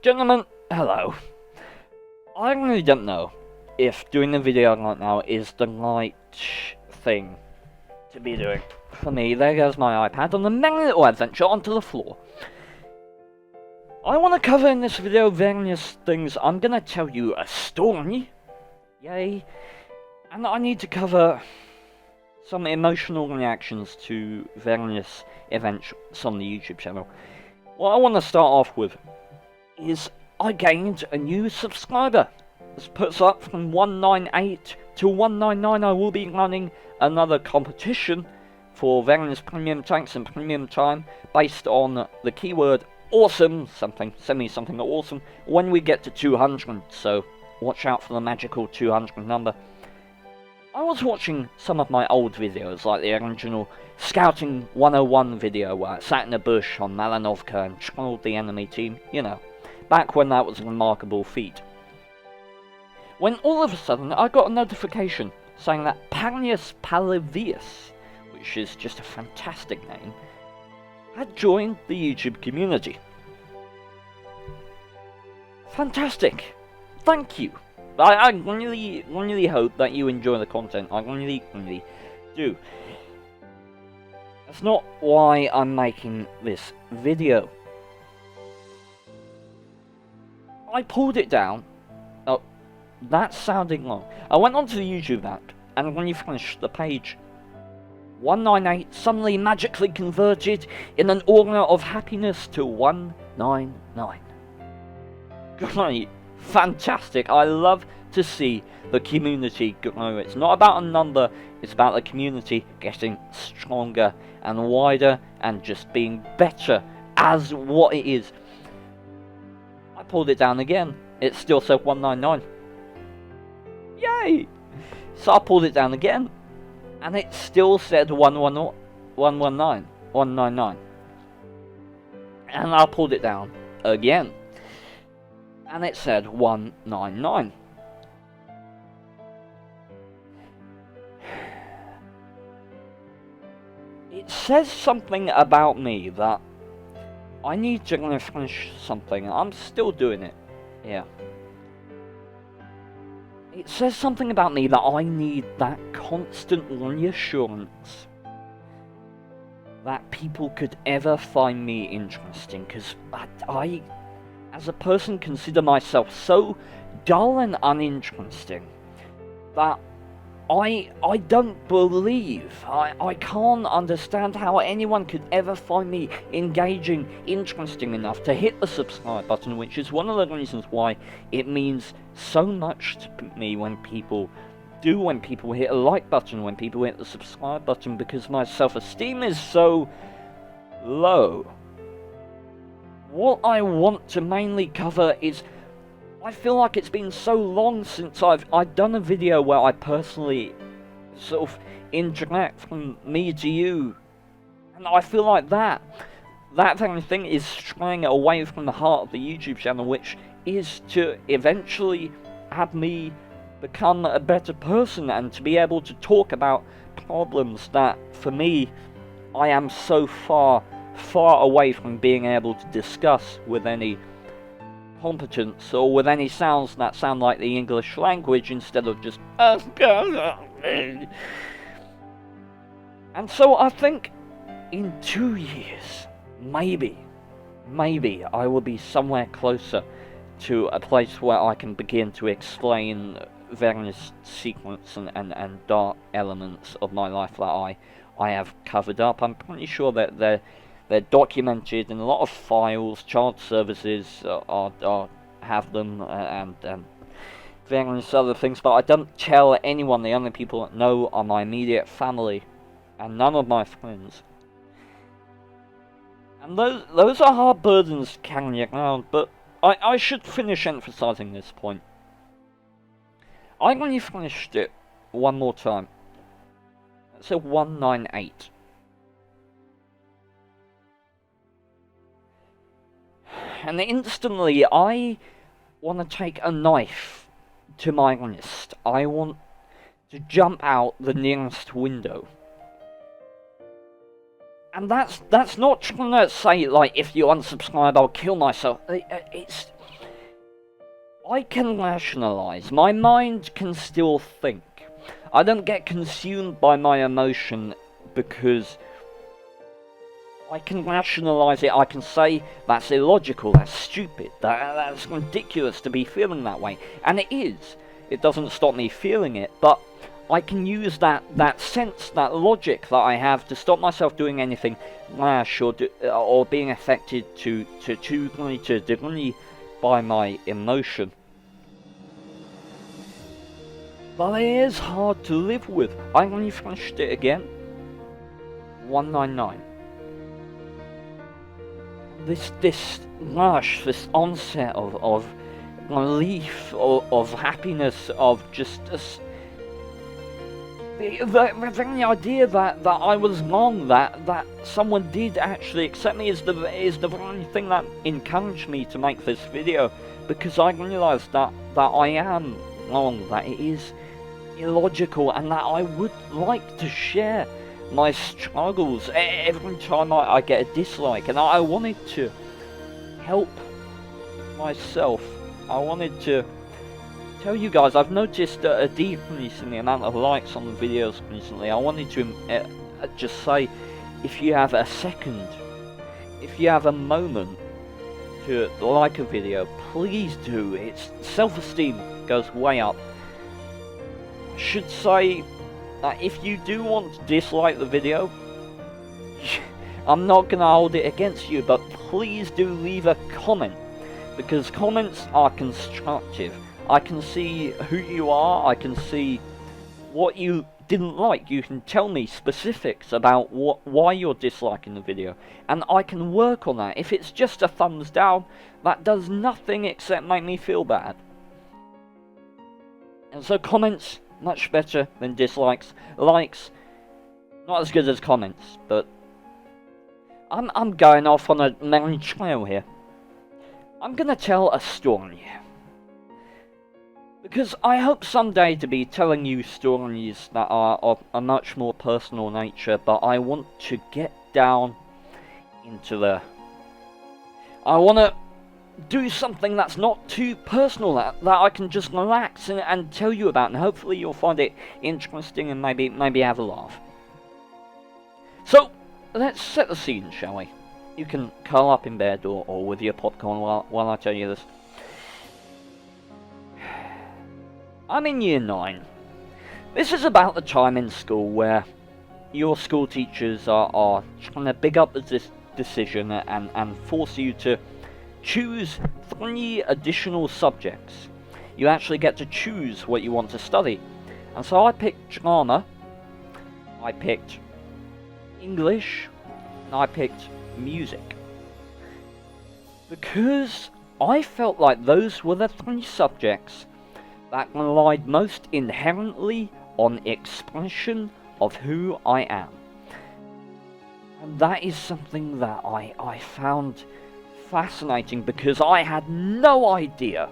Gentlemen, hello. I really don't know if doing a video right now is the right thing to be doing. For me, there goes my iPad on a merry little adventure onto the floor. I want to cover in this video various things. I'm going to tell you a story. Yay. And I need to cover some emotional reactions to various events on the YouTube channel. What I want to start off with is I gained a new subscriber. This puts up from 198 to 199. I will be running another competition for various premium tanks and premium time based on the keyword awesome, something awesome, when we get to 200. So watch out for the magical 200 number. I was watching some of my old videos, like the original Scouting 101 video where I sat in a bush on Malanovka and trolled the enemy team, you know, back when that was a remarkable feat. When all of a sudden I got a notification saying that Panius Palavius, which is just a fantastic name, had joined the YouTube community. Fantastic! Thank you! I really hope that you enjoy the content. I really do. That's not why I'm making this video. I pulled it down. Oh, that's sounding long. I went onto the YouTube app, and when you finish the page, 198 suddenly magically converted in an aura of happiness to 199. Great. Fantastic. I love to see the community grow. It's not about a number, it's about the community getting stronger and wider and just being better as what it is. I pulled it down again. It still said 199. Yay! So I pulled it down again, and it still said 199. And I pulled it down again, and it said 199. It says something about me that I need to finish something. I'm still doing it. Yeah. It says something about me that I need that constant reassurance that people could ever find me interesting, because I, as a person, consider myself so dull and uninteresting that I don't believe, I can't understand how anyone could ever find me engaging, interesting enough to hit the subscribe button, which is one of the reasons why it means so much to me when people hit a like button, when people hit the subscribe button, because my self-esteem is so low. What I want to mainly cover is, I feel like it's been so long since I've done a video where I personally sort of interact from me to you, and I feel like that kind of thing is straying away from the heart of the YouTube channel, which is to eventually have me become a better person and to be able to talk about problems that, for me, I am so far away from being able to discuss with any competence or with any sounds that sound like the English language instead of just and so I think in 2 years, maybe I will be somewhere closer to a place where I can begin to explain various secrets and dark elements of my life that I have covered up. I'm pretty sure that they're documented in a lot of files. Child services have them, and various other things, but I don't tell anyone. The only people that know are my immediate family and none of my friends. And those are hard burdens carrying around, but I should finish emphasizing this point. I only finished it one more time. That's a 198. And instantly I want to take a knife to my wrist. I want to jump out the nearest window. And that's not trying to say, like, if you unsubscribe, I'll kill myself. It's I can rationalize. My mind can still think. I don't get consumed by my emotion because I can rationalize it. I can say that's illogical, that's stupid, that's ridiculous to be feeling that way. And it is. It doesn't stop me feeling it, but I can use that sense, that logic that I have to stop myself doing anything rash or being affected to great a degree by my emotion. But it is hard to live with. I refreshed it again. 199. This rush, this onset of relief, of happiness, of just the very idea that I was wrong, that someone did actually accept me is the very thing that encouraged me to make this video, because I realised that I am wrong, that it is illogical, and that I would like to share my struggles every time I get a dislike, and I wanted to help myself. I wanted to tell you guys, I've noticed a decrease in the amount of likes on the videos recently. I wanted to just say, if you have a second, if you have a moment to like a video, please do. It's self-esteem goes way up. I should say that if you do want to dislike the video, I'm not going to hold it against you, but please do leave a comment, because comments are constructive. I can see who you are, I can see what you didn't like, you can tell me specifics about why you're disliking the video, and I can work on that. If it's just a thumbs down, that does nothing except make me feel bad. And so comments, much better than dislikes. Likes, not as good as comments, but I'm going off on a merry trail here. I'm gonna tell a story, because I hope someday to be telling you stories that are of a much more personal nature, but I want to get down into I want to do something that's not too personal, that I can just relax and tell you about, and hopefully you'll find it interesting and maybe have a laugh. So, let's set the scene, shall we? You can curl up in bed or with your popcorn while I tell you this. I'm in year 9. This is about the time in school where your school teachers are trying to big up this decision and force you to choose 3 additional subjects. You actually get to choose what you want to study. And so I picked drama, I picked English, and I picked music. Because I felt like those were the 3 subjects that relied most inherently on expression of who I am. And that is something that I found fascinating, because I had no idea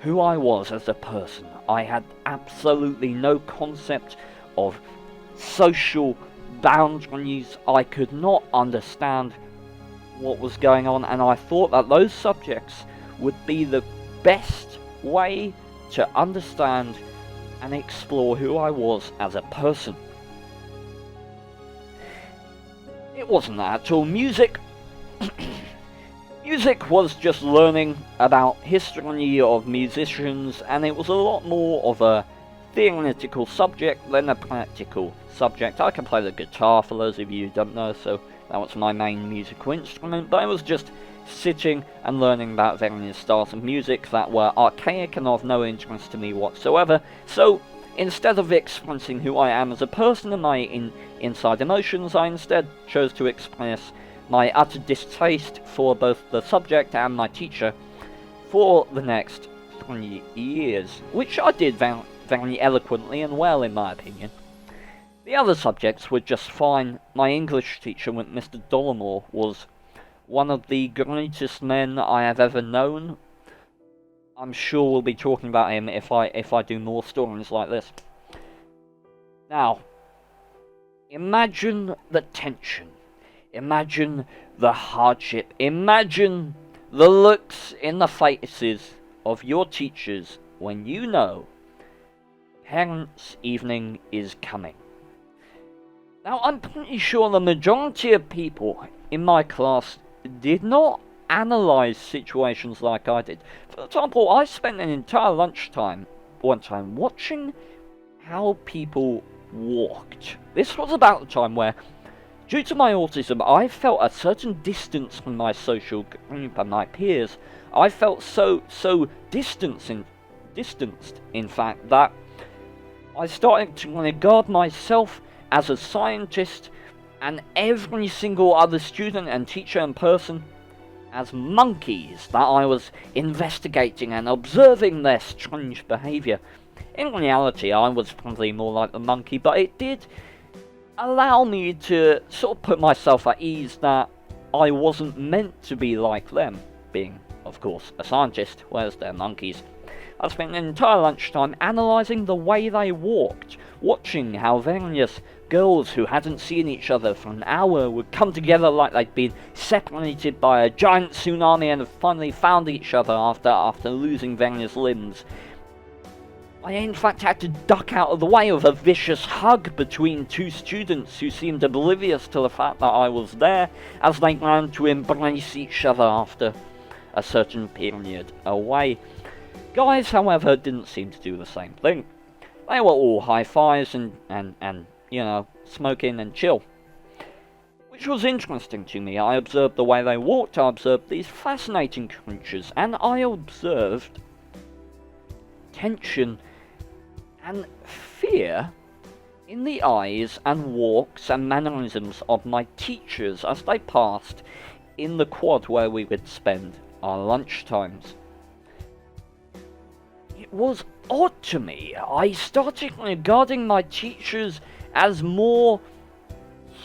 who I was as a person. I had absolutely no concept of social boundaries. I could not understand what was going on, and I thought that those subjects would be the best way to understand and explore who I was as a person. It wasn't that at all. Music was just learning about history of musicians, and it was a lot more of a theoretical subject than a practical subject. I can play the guitar, for those of you who don't know, so that was my main musical instrument, but I was just sitting and learning about various styles of music that were archaic and of no interest to me whatsoever. So instead of expressing who I am as a person and my inside emotions, I instead chose to express my utter distaste for both the subject and my teacher for the next 3 years, which I did very eloquently and well, in my opinion. The other subjects were just fine. My English teacher, Mr. Dollamore, was one of the greatest men I have ever known. I'm sure we'll be talking about him if I do more stories like this. Now, imagine the tension. Imagine the hardship. Imagine the looks in the faces of your teachers when you know Parents' Evening is coming? Now, I'm pretty sure the majority of people in my class did not analyse situations like I did. For example, I spent an entire lunchtime one time watching how people walked. This was about the time where, due to my autism, I felt a certain distance from my social group and my peers. I felt so distanced, in fact, that I started to regard myself as a scientist and every single other student and teacher and person as monkeys that I was investigating and observing their strange behaviour. In reality, I was probably more like the monkey, but it did allow me to sort of put myself at ease that I wasn't meant to be like them, being, of course, a scientist, whereas they're monkeys. I spent an entire lunchtime analysing the way they walked, watching how various girls who hadn't seen each other for an hour would come together like they'd been separated by a giant tsunami and had finally found each other after losing various limbs. I in fact had to duck out of the way of a vicious hug between two students who seemed oblivious to the fact that I was there as they ran to embrace each other after a certain period away. Guys, however, didn't seem to do the same thing. They were all high fives and you know, smoking and chill. Which was interesting to me. I observed the way they walked, I observed these fascinating creatures, and I observed tension and fear in the eyes and walks and mannerisms of my teachers as they passed in the quad where we would spend our lunch times. It was odd to me. I started regarding my teachers as more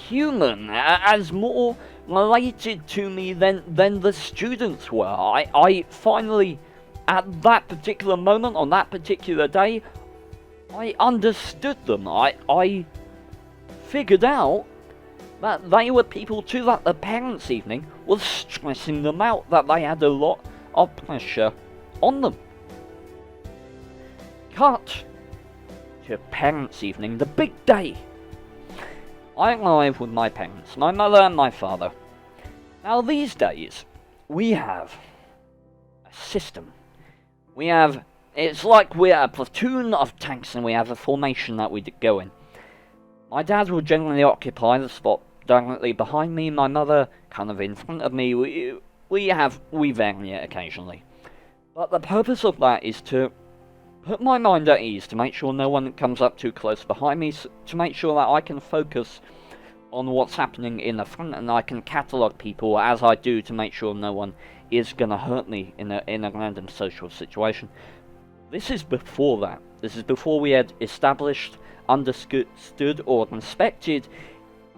human, as more related to me than the students were. I finally, at that particular moment, on that particular day, I understood them. I figured out that they were people too, that the Parents' Evening was stressing them out, that they had a lot of pressure on them. Cut to Parents' Evening, the big day. I arrive with my parents, my mother and my father. Now these days, we have a system. It's like we're a platoon of tanks and we have a formation that we go in. My dad will generally occupy the spot directly behind me, my mother kind of in front of me. We vary it occasionally. But the purpose of that is to put my mind at ease, to make sure no one comes up too close behind me, to make sure that I can focus on what's happening in the front and I can catalogue people as I do to make sure no one is going to hurt me in a random social situation. This is before that. This is before we had established, understood or respected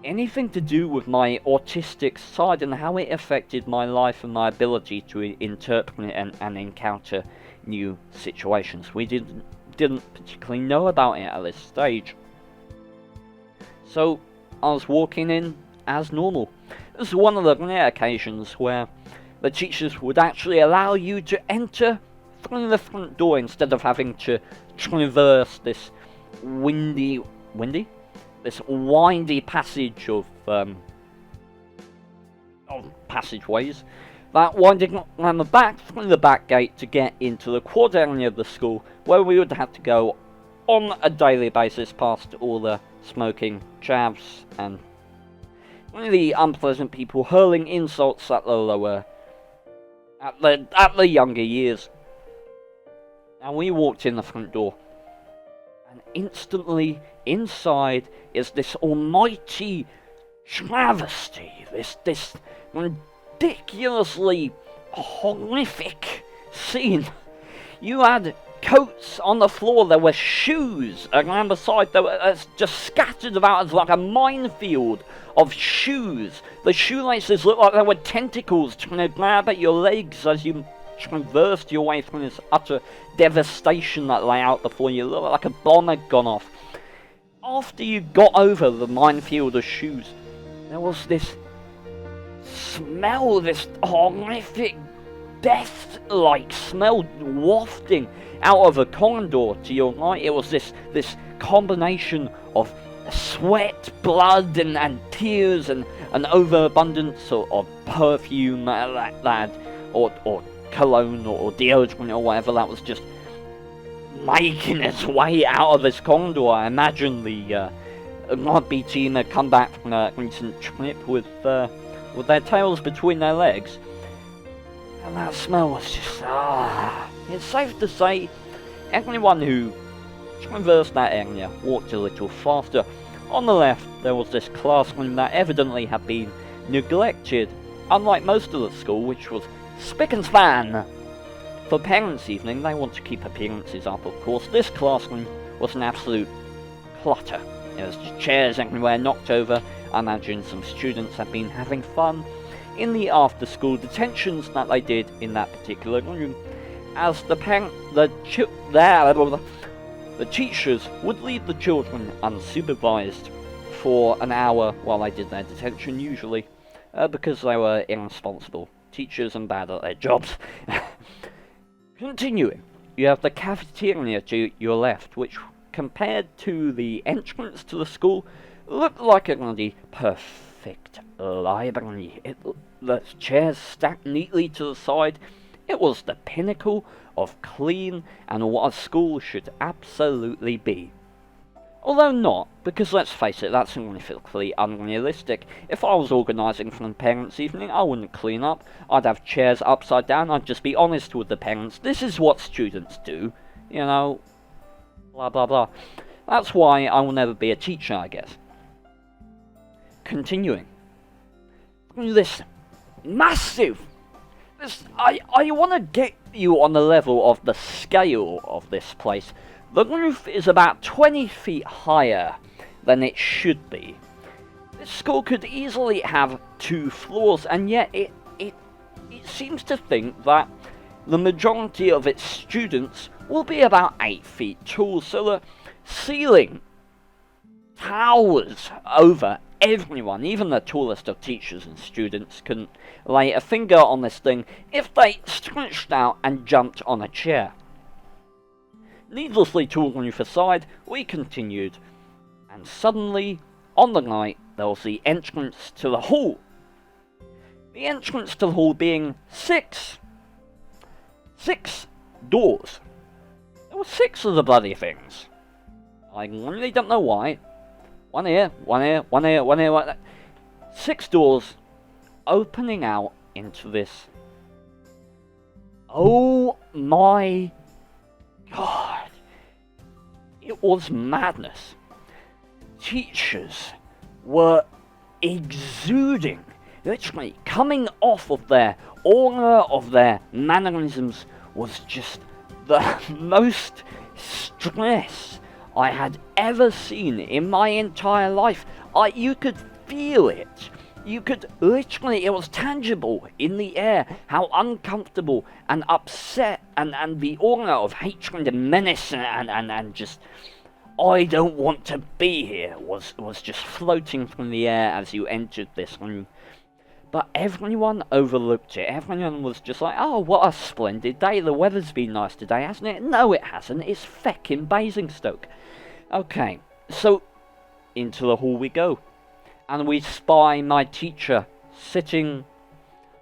anything to do with my autistic side and how it affected my life and my ability to interpret and encounter new situations. We didn't particularly know about it at this stage. So I was walking in as normal. This is one of the rare occasions where the teachers would actually allow you to enter through the front door instead of having to traverse this windy passage of passageways that winding around the back through the back gate to get into the quad area of the school, where we would have to go on a daily basis past all the smoking chavs and really unpleasant people hurling insults at the younger years. And we walked in the front door, and instantly inside is this almighty travesty, this ridiculously horrific scene. You had coats on the floor, there were shoes around the side, there were just scattered about as like a minefield of shoes. The shoelaces looked like there were tentacles trying to grab at your legs as you traversed your way through this utter devastation that lay out before you. It looked like a bomb had gone off. After you got over the minefield of shoes, there was this smell, this horrific death-like smell wafting out of a corridor to your right. It was this combination of sweat, blood, and tears, and an overabundance of perfume or cologne or deodorant or whatever that was just making its way out of this corridor. I imagine the rugby team had come back from a recent trip with their tails between their legs, and that smell was just It's safe to say anyone who traversed that area walked a little faster. On the left there was this classroom that evidently had been neglected, unlike most of the school, which was spick and span. For parents' evening, they want to keep appearances up, of course. This classroom was an absolute clutter. There was chairs everywhere knocked over. I imagine some students had been having fun in the after-school detentions that they did in that particular room, as the teachers would leave the children unsupervised for an hour while they did their detention, usually, because they were irresponsible teachers and bad at their jobs. Continuing, you have the cafeteria to your left, which, compared to the entrance to the school, looked like a bloody perfect library. The chairs stacked neatly to the side. It was the pinnacle of clean and what a school should absolutely be. Although not, because let's face it, that's significantly unrealistic. If I was organising for a parents' evening, I wouldn't clean up. I'd have chairs upside down. I'd just be honest with the parents. This is what students do, you know, blah blah blah. That's why I will never be a teacher, I guess. Continuing. This massive... I want to get you on the level of the scale of this place. The roof is about 20 feet higher than it should be. This school could easily have 2 floors, and yet it seems to think that the majority of its students will be about 8 feet tall, so the ceiling towers over everyone. Even the tallest of teachers and students couldn't lay a finger on this thing if they stretched out and jumped on a chair. Needlessly to the roof aside, we continued, and suddenly, on the right, there was the entrance to the hall. The entrance to the hall being six doors. There were 6 of the bloody things. I really don't know why. One here, one here, one here, one here, one there. 6 doors opening out into this. Oh my God. It was madness. Teachers were exuding, literally coming off of their aura, of their mannerisms, was just the most stress I had ever seen in my entire life. You could feel it. You could literally, it was tangible in the air, how uncomfortable and upset and the aura of hatred and menace and just, I don't want to be here, was just floating from the air as you entered this room. But everyone overlooked it. Everyone was just like, oh, what a splendid day. The weather's been nice today, hasn't it? No, it hasn't. It's feckin' Basingstoke. Okay, so into the hall we go. And we spy my teacher sitting,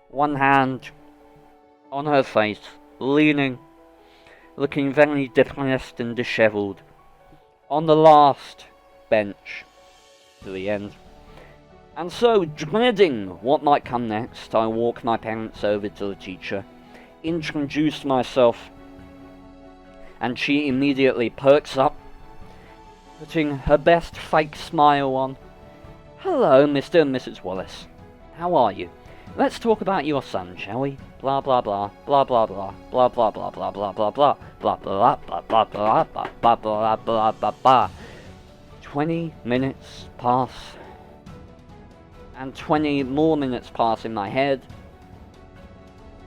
one hand on her face, leaning, looking very depressed and dishevelled, on the last bench to the end. And so, dreading what might come next, I walk my parents over to the teacher, introduce myself, and she immediately perks up, putting her best fake smile on. Hello, Mr. and Mrs. Wallace. How are you? Let's talk about your son, shall we? Blah blah blah, blah blah blah, blah blah blah blah blah blah blah, blah blah blah blah blah blah blah blah blah blah blah. 20 minutes pass, and 20 more minutes pass in my head,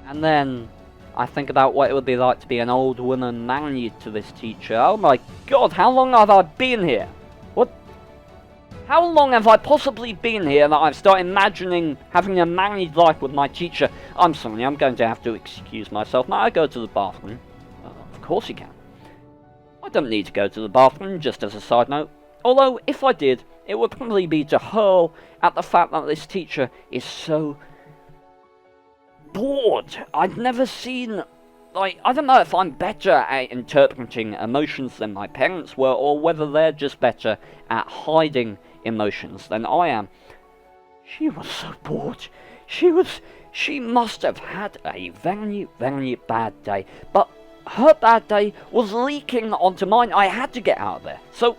and then I think about what it would be like to be an old woman married to this teacher. Oh my God, how long have I been here? How long have I possibly been here that I've started imagining having a married life with my teacher? I'm sorry, I'm going to have to excuse myself. May I go to the bathroom? Of course you can. I don't need to go to the bathroom, just as a side note. Although, if I did, it would probably be to hurl at the fact that this teacher is so bored. I've never seen, like, I don't know if I'm better at interpreting emotions than my parents were, or whether they're just better at hiding emotions than I am. She was so bored. She must have had a very, very bad day. But her bad day was leaking onto mine. I had to get out of there. So,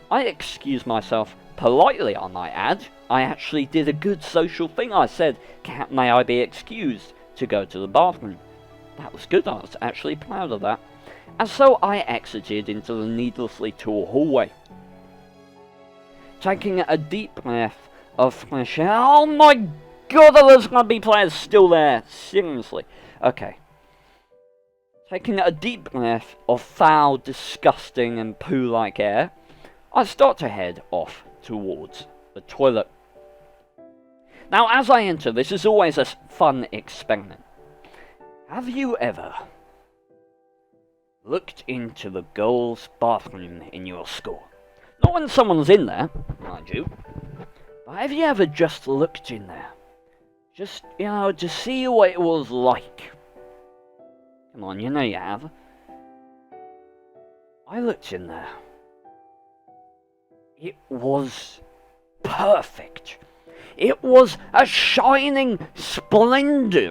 I excused myself politely, I might add. I actually did a good social thing. I said, may I be excused to go to the bathroom? That was good. I was actually proud of that. And so I exited into the needlessly tall hallway, taking a deep breath of fresh air. Oh my god, there's going to be players still there. Seriously. Okay. Taking a deep breath of foul, disgusting and poo-like air, I start to head off towards the toilet. Now, as I enter, this is always a fun experiment. Have you ever looked into the girls' bathroom in your school? Not when someone's in there, mind you, but have you ever just looked in there? Just, you know, to see what it was like. Come on, you know you have. I looked in there. It was perfect. It was a shining, splendid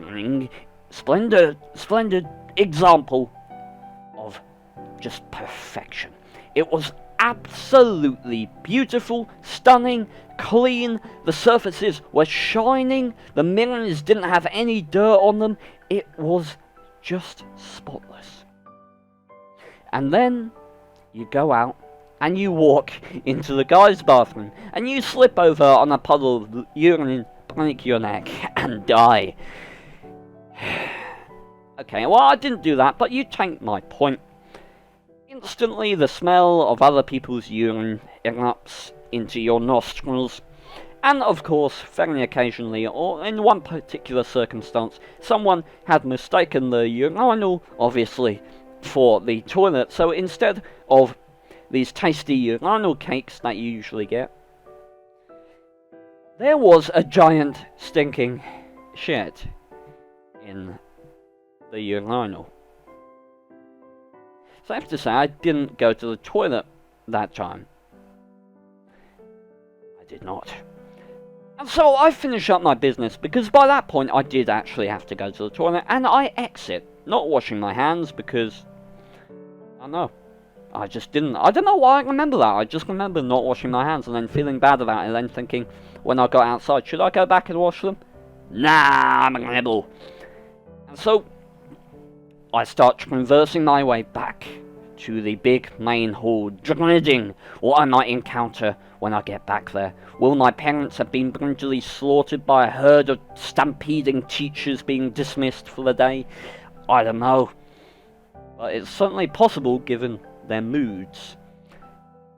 example of just perfection. It was absolutely beautiful, stunning, clean. The surfaces were shining. The mirrors didn't have any dirt on them. It was just spotless. And then you go out and you walk into the guys' bathroom and you slip over on a puddle of urine, break your neck and die. Okay, well, I didn't do that, but you take my point. Instantly, the smell of other people's urine erupts into your nostrils. And of course, very occasionally, or in one particular circumstance, someone had mistaken the urinal, obviously, for the toilet. So instead of these tasty urinal cakes that you usually get, there was a giant stinking shit in the urinal. So I have to say, I didn't go to the toilet that time. I did not. And so I finish up my business, because by that point I did actually have to go to the toilet, and I exit, not washing my hands, because, I don't know, I just didn't. I don't know why I remember that. I just remember not washing my hands and then feeling bad about it, and then thinking, when I got outside, should I go back and wash them? Nah, I'm a rebel. And so I start traversing my way back to the big main hall, dreading what I might encounter when I get back there. Will my parents have been brutally slaughtered by a herd of stampeding teachers being dismissed for the day? I don't know. But it's certainly possible given their moods.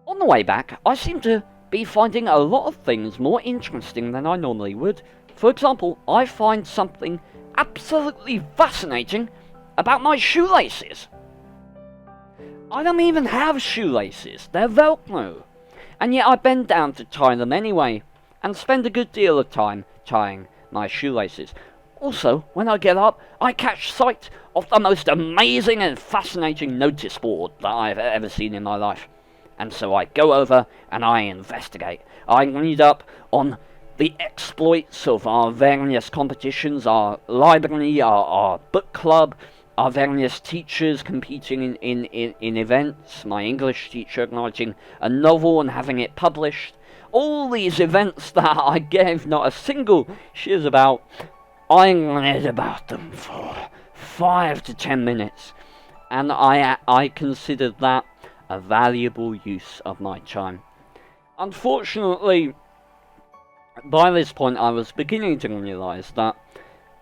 On the way back, I seem to be finding a lot of things more interesting than I normally would. For example, I find something absolutely fascinating about my shoelaces. I don't even have shoelaces, they're Velcro. And yet I bend down to tie them anyway, and spend a good deal of time tying my shoelaces. Also, when I get up, I catch sight of the most amazing and fascinating notice board that I've ever seen in my life. And so I go over and I investigate. I read up on the exploits of our various competitions, our library, our book club, our various teachers competing in events, my English teacher writing a novel and having it published. All these events that I gave not a single shiz about, I read about them for 5 to 10 minutes. And I considered that a valuable use of my time. Unfortunately, by this point I was beginning to realise that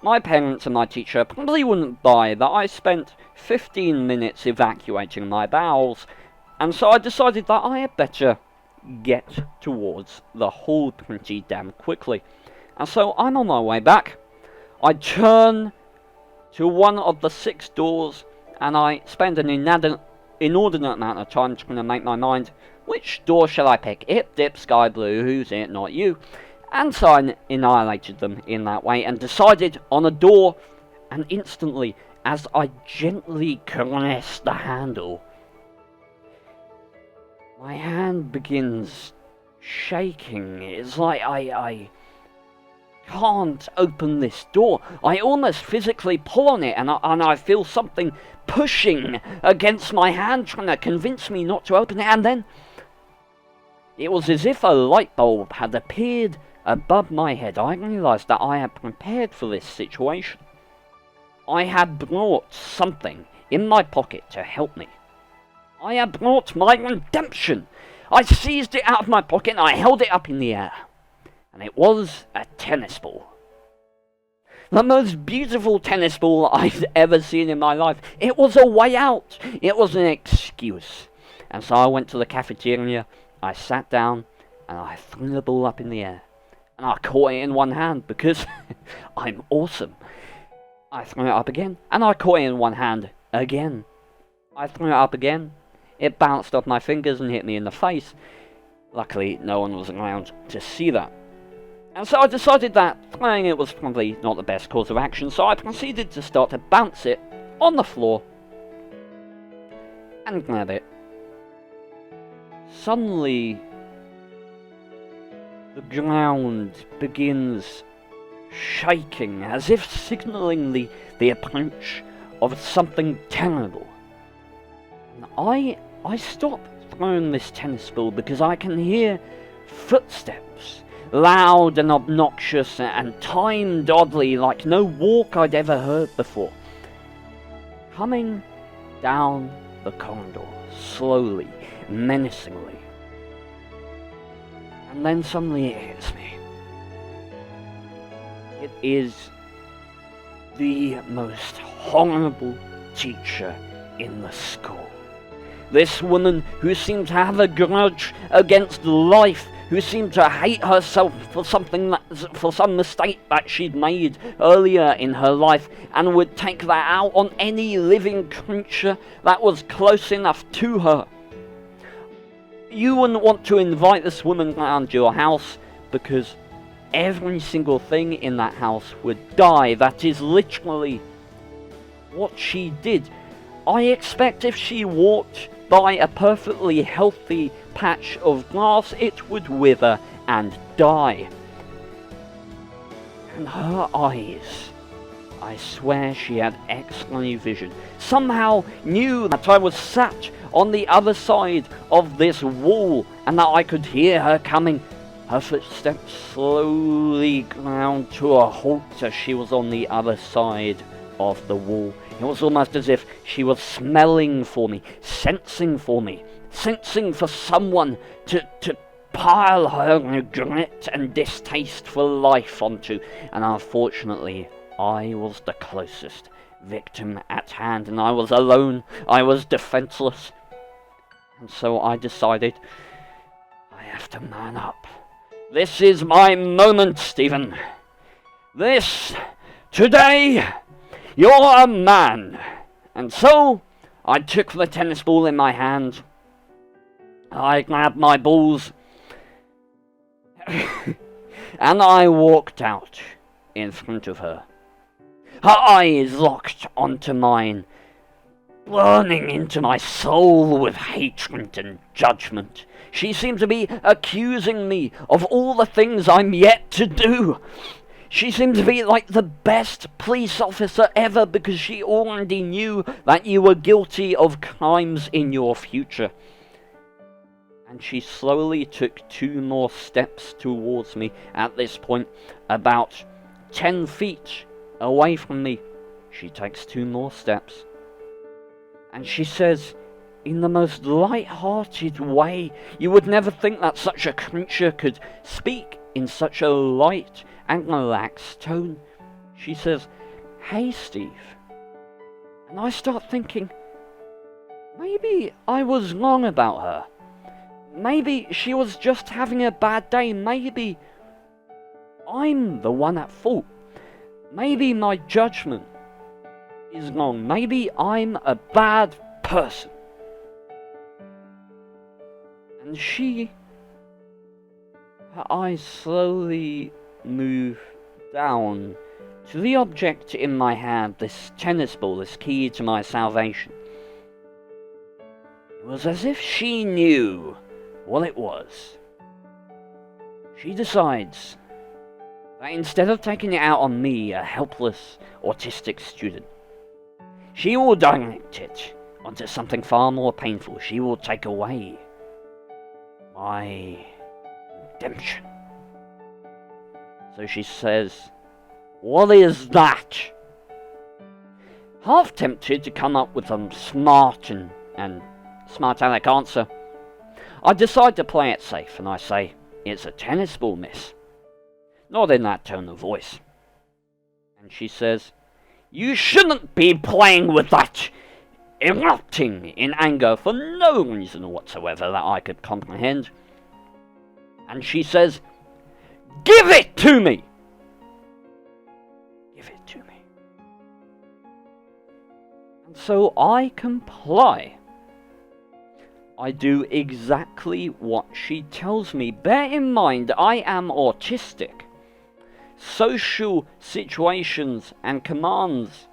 my parents and my teacher probably wouldn't buy that I spent 15 minutes evacuating my bowels, and so I decided that I had better get towards the hall pretty damn quickly. And so I'm on my way back. I turn to one of the 6 doors, and I spend an inordinate amount of time trying to make my mind, which door shall I pick? Ip, dip, sky blue, who's it, not you? And so I annihilated them in that way, and decided on a door, and instantly, as I gently caress the handle, my hand begins shaking. It's like I can't open this door. I almost physically pull on it, and I feel something pushing against my hand, trying to convince me not to open it. And then it was as if a light bulb had appeared above my head. I realized that I had prepared for this situation. I had brought something in my pocket to help me. I had brought my redemption. I seized it out of my pocket and I held it up in the air. And it was a tennis ball. The most beautiful tennis ball I've ever seen in my life. It was a way out. It was an excuse. And so I went to the cafeteria, I sat down, and I threw the ball up in the air. And I caught it in one hand because I'm awesome. I threw it up again, and I caught it in one hand again. I threw it up again. It bounced off my fingers and hit me in the face. Luckily, no one was around to see that. And so I decided that throwing it was probably not the best course of action, so I proceeded to start to bounce it on the floor and grab it. Suddenly, the ground begins shaking, as if signalling the approach of something terrible. And I stop throwing this tennis ball because I can hear footsteps, loud and obnoxious and timed oddly like no walk I'd ever heard before, coming down the corridor, slowly, menacingly. And then suddenly it hits me. It is the most horrible teacher in the school. This woman who seemed to have a grudge against life, who seemed to hate herself for some mistake that she'd made earlier in her life, and would take that out on any living creature that was close enough to her. You wouldn't want to invite this woman around your house because every single thing in that house would die. That is literally what she did. I expect if she walked by a perfectly healthy patch of grass, it would wither and die. And her eyes, I swear she had X-ray vision, somehow knew that I was sat on the other side of this wall and that I could hear her coming. Her footsteps slowly ground to a halt as she was on the other side of the wall. It was almost as if she was smelling for me, sensing for someone to pile her regret and distaste for life onto. And unfortunately, I was the closest victim at hand, and I was alone, I was defenseless. And so I decided, I have to man up. This is my moment, Stephen. Today, you're a man. And so, I took the tennis ball in my hand. I grabbed my balls. And I walked out in front of her. Her eyes locked onto mine, burning into my soul with hatred and judgment. She seemed to be accusing me of all the things I'm yet to do. She seemed to be like the best police officer ever because she already knew that you were guilty of crimes in your future. And she slowly took 2 more steps towards me. At this point, about 10 feet away from me, she takes 2 more steps. And she says, in the most light-hearted way, you would never think that such a creature could speak in such a light and relaxed tone. She says, "Hey, Steve." And I start thinking, maybe I was wrong about her. Maybe she was just having a bad day. Maybe I'm the one at fault. Maybe my judgment is wrong. Maybe I'm a bad person. And her eyes slowly move down to the object in my hand, this tennis ball, this key to my salvation. It was as if she knew what it was. She decides that instead of taking it out on me, a helpless autistic student, she will direct it onto something far more painful. She will take away my redemption. So she says, "What is that?" Half tempted to come up with some smart aleck answer, I decide to play it safe and I say, "It's a tennis ball, miss." Not in that tone of voice. And she says, "You shouldn't be playing with that," erupting in anger for no reason whatsoever that I could comprehend. And she says, "Give it to me!" Give it to me. And so I comply. I do exactly what she tells me. Bear in mind, I am autistic. Social situations and commands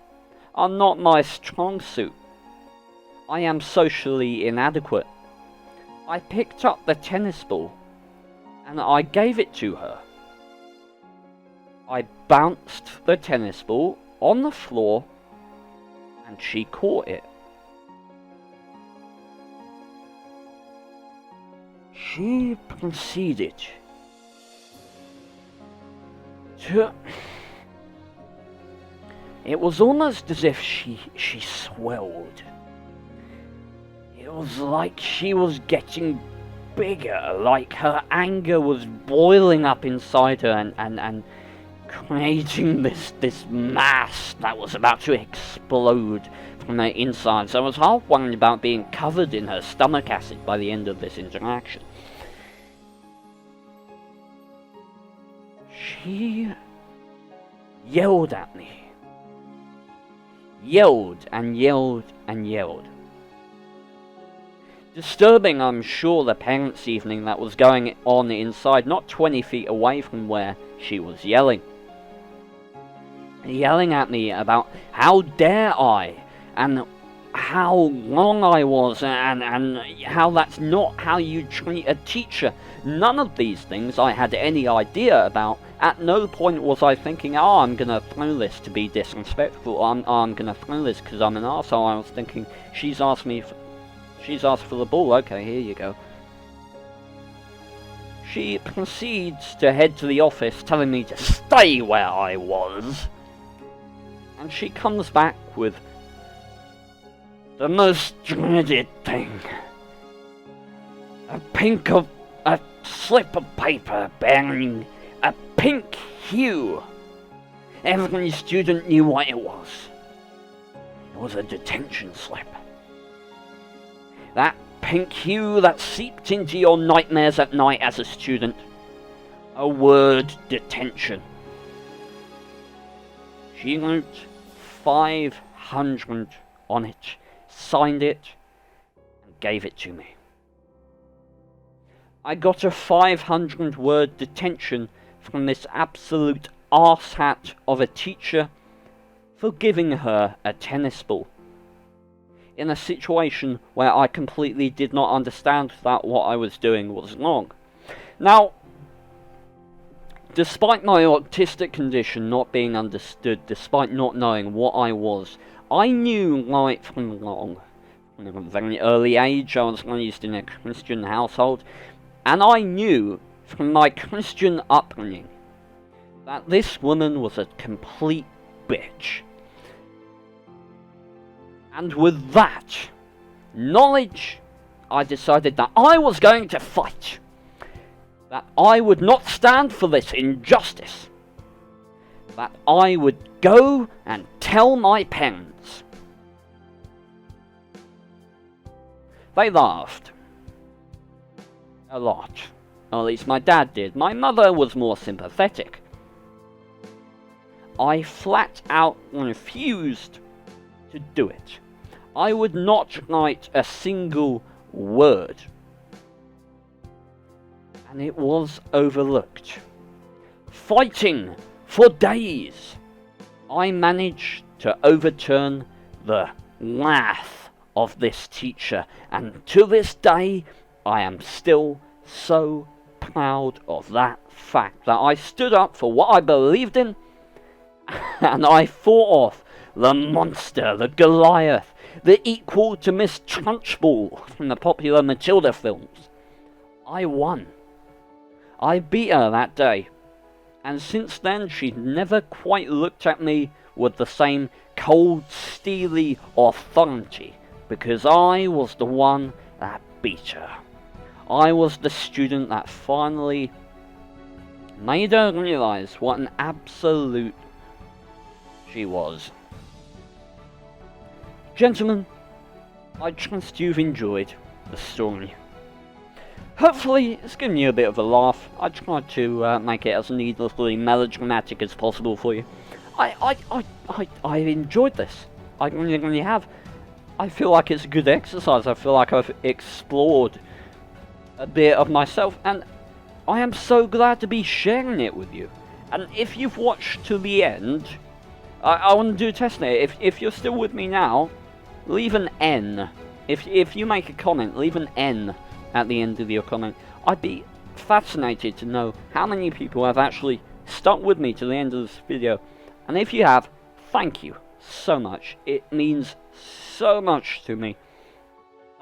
are not my strong suit. I am socially inadequate. I picked up the tennis ball and I gave it to her. I bounced the tennis ball on the floor and she caught it. She proceeded to... It was almost as if she swelled. It was like she was getting bigger, like her anger was boiling up inside her and creating this mass that was about to explode from her insides. I was half worried about being covered in her stomach acid by the end of this interaction. She yelled at me. Yelled and yelled and yelled. Disturbing, I'm sure, the parents' evening that was going on inside, not 20 feet away from where she was yelling. Yelling at me about how dare I, and how wrong I was, and how that's not how you treat a teacher. None of these things I had any idea about. At no point was I thinking, oh, I'm gonna throw this to be disrespectful, I'm gonna throw this because I'm an arsehole. I was thinking, she's asked for the ball, okay, here you go. She proceeds to head to the office, telling me to stay where I was. And she comes back with the most dreaded thing. A slip of paper bearing a pink hue. Every student knew what it was. It was a detention slip. That pink hue that seeped into your nightmares at night as a student. A word, detention. She wrote 500 on it, signed it, and gave it to me. I got a 500-word detention from this absolute arsehat of a teacher for giving her a tennis ball. In a situation where I completely did not understand that what I was doing was wrong. Now, despite my autistic condition not being understood, despite not knowing what I was, I knew right from wrong. From a very early age, I was raised in a Christian household, and I knew from my Christian upbringing that this woman was a complete bitch. And with that knowledge, I decided that I was going to fight. That I would not stand for this injustice. That I would go and tell my parents. They laughed. A lot. Or at least my dad did. My mother was more sympathetic. I flat out refused to do it. I would not write a single word. And it was overlooked. Fighting for days, I managed to overturn the wrath of this teacher, and to this day I am still so proud of that fact, that I stood up for what I believed in, and I fought off the monster, the Goliath, the equal to Miss Trunchbull from the popular Matilda films. I won. I beat her that day, and since then she's never quite looked at me with the same cold, steely authority, because I was the one that beat her. I was the student that finally made her realize what an absolute she was. Gentlemen, I trust you've enjoyed the story. Hopefully it's given you a bit of a laugh. I tried to make it as needlessly melodramatic as possible for you. I enjoyed this. I really have. I feel like it's a good exercise. I feel like I've explored a bit of myself, and I am so glad to be sharing it with you. And if you've watched to the end, I want to do a test now. If you're still with me now, leave an N. If you make a comment, leave an N at the end of your comment. I'd be fascinated to know how many people have actually stuck with me to the end of this video. And if you have, thank you so much. It means so much to me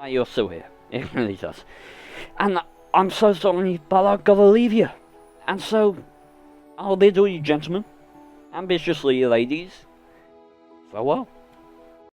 that you're still here. It really does. And I'm so sorry, but I've got to leave you. And so, I'll bid all you gentlemen, ambitiously ladies, farewell.